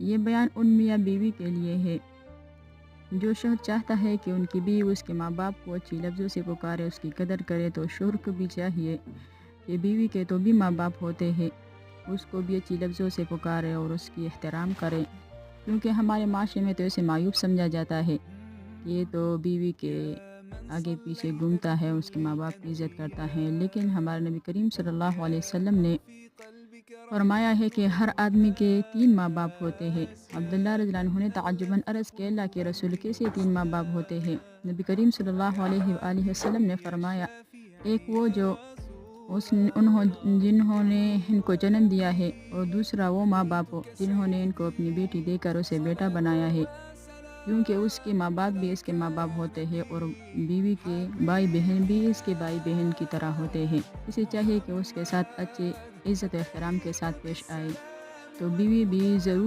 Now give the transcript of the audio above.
یہ بیان ان میاں بیوی کے لیے ہے جو شوہر چاہتا ہے کہ ان کی بیوی اس کے ماں باپ کو اچھی لفظوں سے پکارے، اس کی قدر کرے، تو شوہر کو بھی چاہیے کہ بیوی کے تو بھی ماں باپ ہوتے ہیں، اس کو بھی اچھی لفظوں سے پکارے اور اس کی احترام کرے، کیونکہ ہمارے معاشرے میں تو اسے معیوب سمجھا جاتا ہے کہ یہ تو بیوی کے آگے پیچھے گھومتا ہے، اس کے ماں باپ کی عزت کرتا ہے۔ لیکن ہمارے نبی کریم صلی اللہ علیہ وسلم نے فرمایا ہے کہ ہر آدمی کے 3 ماں باپ ہوتے ہیں۔ عبداللہ رضی اللہ عنہ نے تعجباً عرض کہ اللہ کے رسول کیسے 3 ماں باپ ہوتے ہیں؟ نبی کریم صلی اللہ علیہ وآلہ وسلم نے فرمایا، ایک وہ جو جنہوں نے ان کو جنم دیا ہے، اور دوسرا وہ ماں باپ جنہوں نے ان کو اپنی بیٹی دے کر اسے بیٹا بنایا ہے، کیونکہ اس کے ماں باپ بھی اس کے ماں باپ ہوتے ہیں اور بیوی کے بھائی بہن بھی اس کے بھائی بہن کی طرح ہوتے ہیں۔ اسے چاہیے کہ اس کے ساتھ اچھے عزت و احترام کے ساتھ پیش آئے، تو بیوی بھی ضرور